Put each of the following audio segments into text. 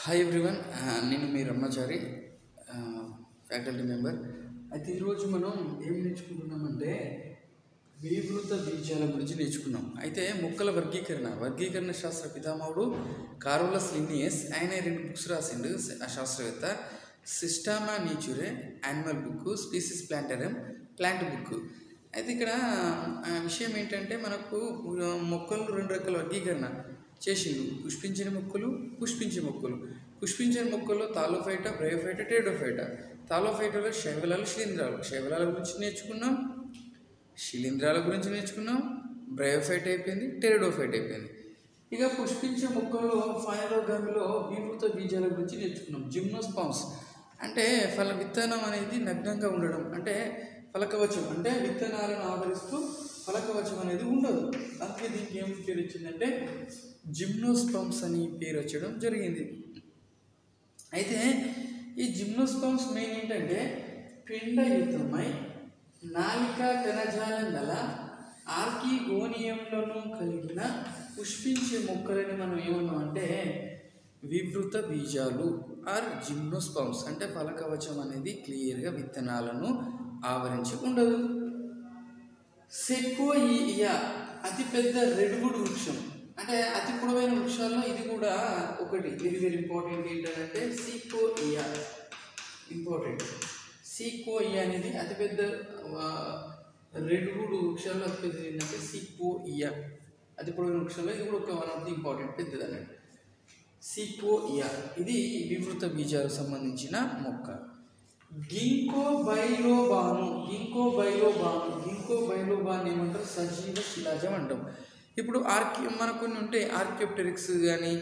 Hi everyone, నేను మీ రమ్మచారి, faculty member. అయితే ఈరోజు మనం ఏం నేర్చుకుంటున్నామంటే వివృత బీజాల గురించి నేర్చుకున్నాం. అయితే మొక్కల వర్గీకరణ శాస్త్ర పితామహుడు కారోలస్ లిన్నియస్. ఆయన 2 బుక్స్ రాసిండు, ఆ శాస్త్రవేత్త. సిస్టమా నేచురే యానిమల్ బుక్, స్పీసీస్ ప్లాంటరియం ప్లాంట్ బుక్. అయితే ఇక్కడ విషయం ఏంటంటే మనకు మొక్కలు 2 రకాల వర్గీకరణ చేసిండు. పుష్పించని మొక్కలు, పుష్పించే మొక్కలు. పుష్పించని మొక్కల్లో తాలోఫైటా, బ్రయోఫైటా, టెరిడోఫైటా. తాలోఫైటాలో శైవలాలు, శిలీంధ్రాలు. శైవలాల గురించి నేర్చుకున్నాం, శిలీంధ్రాల గురించి నేర్చుకున్నాం. బ్రయోఫైట్ అయిపోయింది, టెరిడోఫైట్ అయిపోయింది. ఇక పుష్పించే మొక్కల్లో ఫైనలోగామిలో వివృత బీజాల గురించి నేర్చుకున్నాం. జిమ్నోస్పామ్స్ అంటే విత్తనం అనేది నగ్నంగా ఉండడం, అంటే ఫలకవచం, అంటే విత్తనాలను ఆవరిస్తూ ఫలకవచం అనేది ఉండదు. అందుకే దీనికి ఏం పేరు వచ్చిందంటే జిమ్నోస్పమ్స్ అని పేరు వచ్చడం జరిగింది. అయితే ఈ జిమ్నోస్పమ్స్ మెయిన్ ఏంటంటే పిండయుతమై నాలికా కణజాలం గల ఆర్కిగోనియంలను కలిగిన పుష్పించే మొక్కలని మనం ఏమన్నాం అంటే వివృత బీజాలు ఆర్ జిమ్నోస్పమ్స్. అంటే ఫలకవచం అనేది క్లియర్గా విత్తనాలను ఆవరించి ఉండదు. సెక్వోయియా అతిపెద్ద రెడ్వుడ్ వృక్షం, అంటే అతి పొడవైన వృక్షాల్లో ఇది కూడా ఒకటి. వెరీ ఇంపార్టెంట్ ఏంటంటే సీకోయియా. ఇంపార్టెంట్, సీకోయియా అనేది అతిపెద్ద రెడ్వుడ్ వృక్షాల్లో అతిపెద్దది ఏంటంటే సీకోయియా. అతి పొడవైన వృక్షాల్లో ఇది కూడా ఒక వన్ ఆఫ్ ది ఇంపార్టెంట్ పెద్దది అన్నట్టు సీకోయియా. ఇది వివృత బీజాలకు సంబంధించిన మొక్క. గింకో బైలోబాను ఏమంటారు? సజీవ శిలాజం అంటాం. ఇప్పుడు మనకు కొన్ని ఉంటాయి, ఆర్కియోప్టెరిక్స్ కానీ,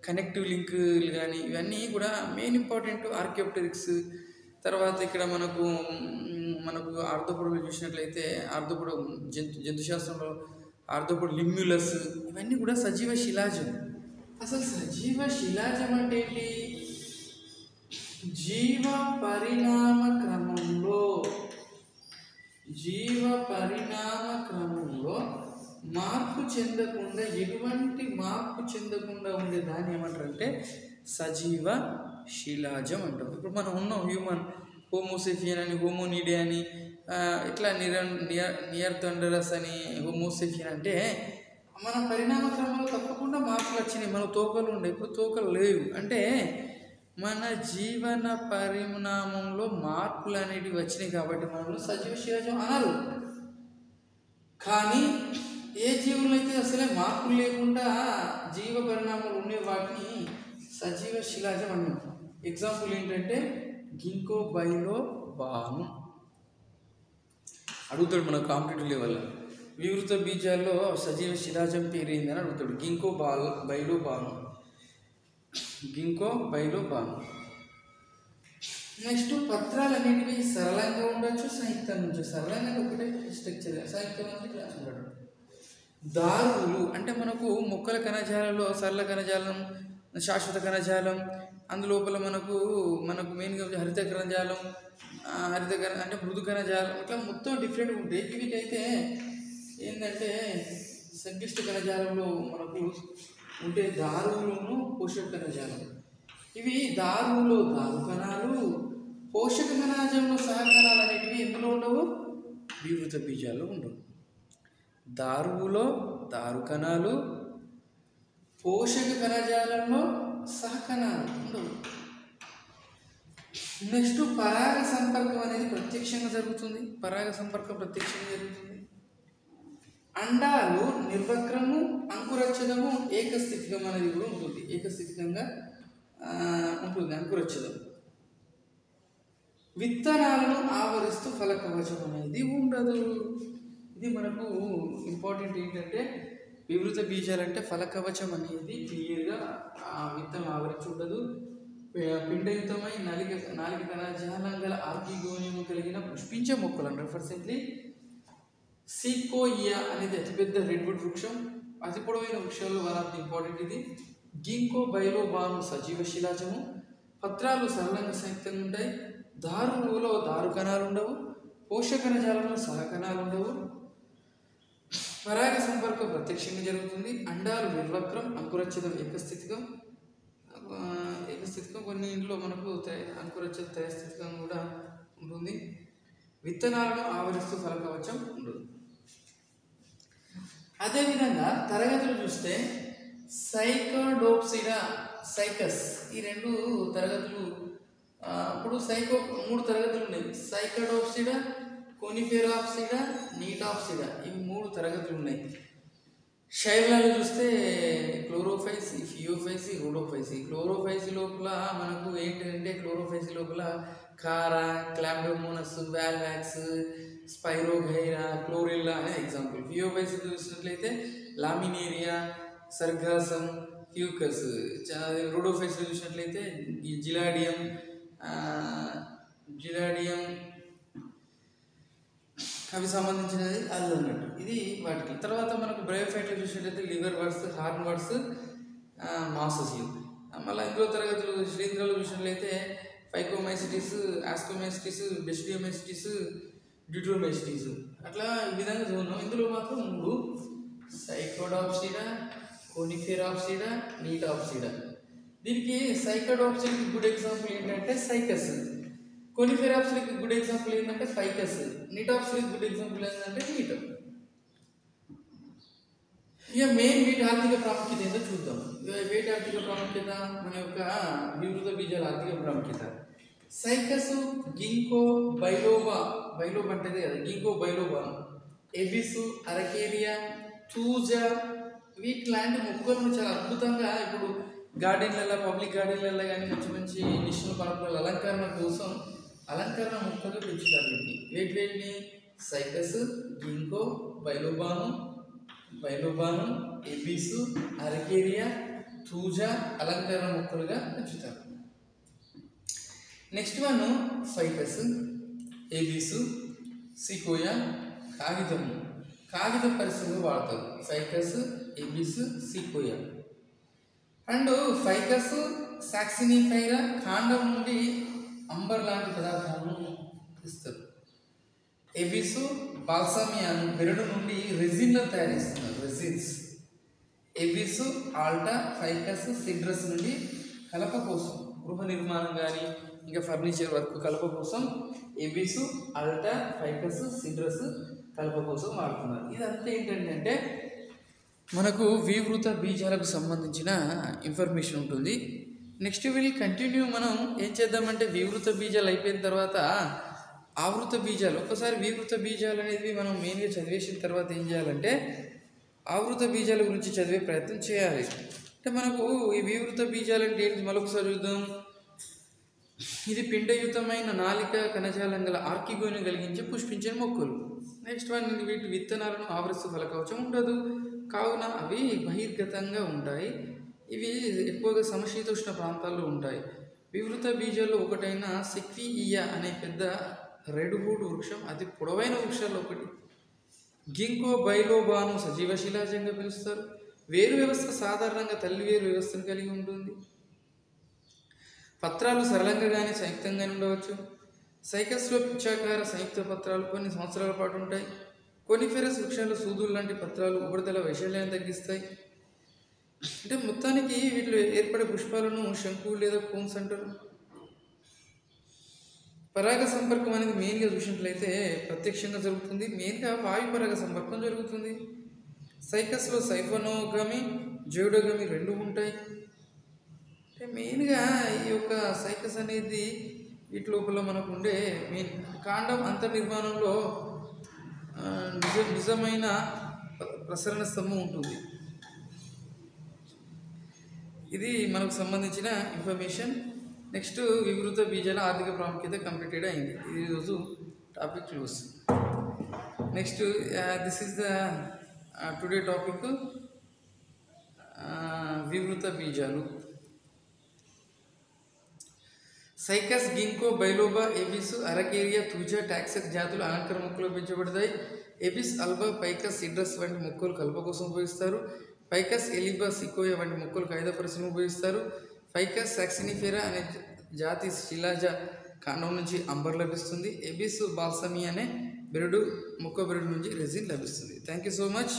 కనెక్టివ్ లింకులు కానీ, ఇవన్నీ కూడా మెయిన్ ఇంపార్టెంట్. ఆర్కియోప్టెరిక్స్ తర్వాత ఇక్కడ మనకు ఆర్థోపోడ్లు చూసినట్లయితే ఆర్థోపోడ్ జంతుశాస్త్రంలో ఆర్థోపోడ్ లిమ్యులస్, ఇవన్నీ కూడా సజీవ శిలాజం. అసలు సజీవ శిలాజం అంటే ఏంటి? జీవ పరిణామ క్రమంలో మార్పు చెందకుండా, ఎటువంటి మార్పు చెందకుండా ఉండే దాన్ని ఏమంటారంటే సజీవ శిలాజం అంటాం. ఇప్పుడు మనం ఉన్నాం హ్యూమన్, హోమోసెఫియన్ అని, హోమోనిడే అని, ఇట్లా నియర్తండరస్ అని, హోమోసెఫియన్ అంటే మన పరిణామ క్రమంలో తప్పకుండా మార్పులు వచ్చినాయి. మన తోకలు ఉండే, ఇప్పుడు తోకలు లేవు. అంటే మన జీవన పరిణామంలో మార్పులు అనేటివి వచ్చినాయి కాబట్టి మనల్ని సజీవ శిలాజం అన్నారు. కానీ ఏ జీవులు అయితే అసలే మార్పులు లేకుండా జీవ పరిణామాలు ఉండే వాటిని సజీవ శిలాజం అన్నాం. ఎగ్జాంపుల్ ఏంటంటే గింకో బైలోబాను. అడుగుతాడు మన కాంపిటేటివ్ లెవెల్లో, వివృత బీజాల్లో సజీవ శిలాజం పేరు ఏందని అడుగుతాడు. గింకో బైలోబాను. నెక్స్ట్ పత్రాలు అనేటివి సరళంగా ఉండొచ్చు, సంయుక్తం నుంచి. సరళంగా ఒకటే స్ట్రక్చర్, సంయుక్తం నుంచి క్లాస్ ఉండడు. దారులు అంటే మనకు మొక్కల కణజాలలో సరళ కణజాలం, శాశ్వత కణజాలం, అందులోపల మనకు మెయిన్గా హరిత కణజాలం, అంటే మృదు కణజాలం, ఇట్లా మొత్తం డిఫరెంట్ ఉంటాయి. వీటైతే ఏంటంటే సంక్లిష్ట కణజాలంలో మనకు ఉంటే దారువులను పోషక కణజాలం. ఇవి దారువులో దారు కణాలు, పోషక కణజాలంలో సహకణాలు అనేటివి ఎందులో ఉండవు? వివృత బీజాల్లో ఉండవు. దారువులో దారు కణాలు, పోషక కణజాలంలో సహకణాలు ఉండవు. నెక్స్ట్ పరాగ సంపర్కం అనేది ప్రత్యక్షంగా జరుగుతుంది. అండాలు నిర్వక్రము, అంకురచ్ఛదము, ఏకస్థితికం అనేది కూడా ఉంటుంది. ఏకస్థితికంగా ఉంటుంది అంకురచ్ఛదం. విత్తనాలను ఆవరిస్తూ ఫలకవచం అనేది ఉండదు. ఇది మనకు ఇంపార్టెంట్ ఏంటంటే వివృత బీజాలంటే ఫలకవచం అనేది క్లియర్గా విత్తనం ఆవరించి ఉండదు. పిండయుతమై నాలుక కణజాలం గల ఆర్కిగోనియం కలిగిన పుష్పించే మొక్కలు అంటారు. ఫర్ సింప్లీ సీకోయియా అనేది అతిపెద్ద రెడ్వుడ్ వృక్షం, అతి పొడవైన వృక్షాలు వన్ ఆఫ్ ది ఇంపార్టెంట్. ఇది గింకో బైలోబాను సజీవ శిలాజము. పత్రాలు సరళంగా సంయుక్తంగా ఉంటాయి. దారువులో దారు కణాలు ఉండవు, పోషక కణజాలంలో సహకణాలు ఉండవు. పరాగ సంపర్కం ప్రత్యక్షంగా జరుగుతుంది. అండాలు నిర్వక్రం, అంకురచ్ఛదం ఏకస్థితికం, ఏకస్థితికం, కొన్నింటిలో మనకు అంకురోత్పత్తి త్రైస్థితికం కూడా ఉంటుంది. విత్తనాలను ఆవరిస్తూ ఫలకవచం ఉండదు. అదేవిధంగా తరగతులు చూస్తే సైకోడోప్సిడా, సైకస్, ఈ రెండు తరగతులు. ఇప్పుడు మూడు తరగతులు ఉన్నాయి. సైకోడోప్సిడా, కోనిఫెరాప్సిడా, నీటాప్సిడా, ఇవి మూడు తరగతులు ఉన్నాయి. శైలాలు చూస్తే క్లోరోఫైసి, ఫియోఫైసి, రూడోఫైసి. క్లోరోఫైసి లోపల మనకు ఏంటంటే క్లోరోఫైసి లోపల కారా, క్లాండోమోనస్, వాల్వాక్స్, స్పైరోగైరా, క్లోరిల్లా అనే ఎగ్జాంపుల్. ఫియోఫైసి చూసినట్లయితే లామినేరియా, సర్గాసం, ఫ్యూకస్. రూడోఫైసి చూసినట్లయితే జిలాడియం అవి సంబంధించినది అల్లు అన్నట్టు. ఇది వాటికి. తర్వాత మనకు బ్రయోఫైట్లో చూసినట్లయితే లివర్ వర్డ్స్, హార్న్ వర్డ్స్, మాసస్లు. మళ్ళీ ఇందులో తరగతులు శ్రీంద్రాలు చూసినట్లయితే ఫైకోమైసిటిస్, ఆస్కోమైసిటిస్, బెస్టియోమైసిటిస్, డ్యూట్రోమైసిటిస్. అట్లా ఈ విధంగా చూన్నాం. ఇందులో మాత్రం మూడు: సైకోడాప్సిడా, కోనిఫెరాప్సిడా, నీటాప్సిడా. దీనికి సైకోడాప్సిడాకి గుడ్ ఎగ్జాంపుల్ ఏంటంటే సైకస్. కోనిఫెరాప్సిడాకి గుడ్ ఎగ్జాంపుల్ ఏంటంటే ఫైకస్. నీటాప్సిడాకి గుడ్ ఎగ్జాంపుల్ ఏంటంటే నీటో. ఇక మెయిన్ వీటి ఆర్థిక ప్రాముఖ్యత ఏంటో చూద్దాం. వీటి ఆర్థిక ప్రాముఖ్యత, మన యొక్క వివృత బీజాల ఆర్థిక ప్రాముఖ్యత. సైకస్, గింకో బైలోబా, బైలోబా అంటే కదా, గింకో బైలోబా, ఎబిస్, అరకేరియా, తూజా, వీటిలాంటి మొక్కలను చాలా అద్భుతంగా ఇప్పుడు గార్డెన్లలో, పబ్లిక్ గార్డెన్లలో కానీ మంచి మంచి నేషనల్ పార్కులలో అలంకరణ కోసం అలంకరణ మొక్కలు పెంచుతారు. వీటిని సైకస్, గింకో బైలోబాను, ఎబిస్, అరకేరియా, తూజా అలంకరణ మొక్కలుగా పెంచుతారు. నెక్స్ట్ వన్ ఫైకస్, ఎబిస్, సికోయా, కాగిత పరిశ్రమలో వాడతారు. ఫైకస్, ఎబిస్, సికోయా. అండ్ ఫైకస్ సాక్సినిఫైరా కాండం నుండి అంబర్ లాంటి పదార్థాలను ఇస్తారు. ఎబిస్ బాల్సామియాను బెరడు నుండి రెజిన్లను తయారు చేస్తున్నారు, రెజిన్స్. ఎబిస్ ఆల్టా, ఫైకస్ సిడ్రస్ నుండి కలప కోసం, గృహ నిర్మాణం కానీ ఇంకా ఫర్నిచర్ వర్క్ కలప కోసం ఎబిస్, ఆల్టా, ఫైకస్, సిడ్రస్ కలప కోసం వాడుతున్నారు. ఇదంతా ఏంటంటే మనకు వివృత బీజాలకు సంబంధించిన ఇన్ఫర్మేషన్ ఉంటుంది. Next will continue. మనం ఏం చేద్దామంటే వివృత బీజాలు అయిపోయిన తర్వాత ఆవృత బీజాలు, ఒకసారి వివృత బీజాలు అనేది మనం మెయిన్గా చదివేసిన తర్వాత ఏం చేయాలంటే ఆవృత బీజాల గురించి చదివే ప్రయత్నం చేయాలి. అంటే మనకు ఈ వివృత బీజాలు అంటే ఏంటి మరొకసారి చూద్దాం. ఇది పిండయుతమైన నాలిక కణజాలం గల ఆర్కిగోని కలిగించే పుష్పించే మొక్కలు. నెక్స్ట్ వన్, వీటి విత్తనాలను ఆవరిస్తూ ఫలకవచం ఉండదు, కావున అవి బహిర్గతంగా ఉంటాయి. ఇవి ఎక్కువగా సమశీతోష్ణ ప్రాంతాల్లో ఉంటాయి. వివృత బీజాల్లో ఒకటైన సెక్వియియా అనే పెద్ద రెడ్వుడ్ వృక్షం అతి పొడవైన వృక్షాల్లో ఒకటి. గింకో బైలోబాను సజీవ శిలాజంగా పిలుస్తారు. వేరు వ్యవస్థ సాధారణంగా తల్లి వేరు వ్యవస్థను కలిగి ఉంటుంది. పత్రాలు సరళంగా కానీ సంయుక్తంగానే ఉండవచ్చు. సైకస్లో పిచ్చాకార సంయుక్త పత్రాలు కొన్ని సంవత్సరాల పాటు ఉంటాయి. కోనిఫెరస్ వృక్షాలు సూదులు లాంటి పత్రాలు ఉపరితల వైశాల్యాన్ని తగ్గిస్తాయి. అంటే మొత్తానికి వీటిలో ఏర్పడే పుష్పాలను శంకు లేదా కోన్స్ అంటారు. పరాగ సంపర్కం అనేది మెయిన్గా చూసినట్లయితే ప్రత్యక్షంగా జరుగుతుంది. మెయిన్గా వాయు పరాగ సంపర్కం జరుగుతుంది. సైకస్లో సైఫోనోగమి, జోడోగమి రెండు ఉంటాయి. అంటే మెయిన్గా ఈ యొక్క సైకస్ అనేది వీటి లోపల మనకు ఉండే మెయిన్ కాండం అంతర్నిర్మాణంలో నిజమైన ప్రసరణ స్తంభం ఉంటుంది. ఇది మనకు సంబంధించిన ఇన్ఫర్మేషన్. నెక్స్ట్ వివృత బీజాల ఆర్థిక ప్రాముఖ్యత కంప్లీటెడ్ అయింది. ఇది ఈరోజు topic close. Next this is the today topic వివృత బీజాలు. సైకస్, గింకో, బైలోబా, ఎబిస్, అరకేరియా, తూజా, టాక్సస్ జాతులు అలంకరణ మొక్కలు పెంచబడతాయి. ఎబిస్, అల్బా, పైకస్, సిడ్రస్ వంటి మొక్కలు కలప కోసం ఉపయోగిస్తారు. ఫైకస్, ఎలిబా, సికోయా వంటి మొక్కలు కాగిత పరిశ్రమ ఉపయోగిస్తారు. ఫైకస్ సాక్సినిఫెరా అనే జాతి శిలాజ కాండం నుంచి అంబర్ లభిస్తుంది. ఎబిస్ బాల్సమి అనే మొక్క బెరడు నుంచి రెజిన్ లభిస్తుంది. Thank you so much.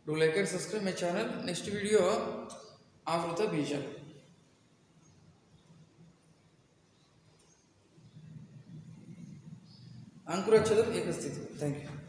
Do like and subscribe my channel. Next video ఆవృత బీజాలు. అంకురచ్చదం ఏకస్థితి. Thank you.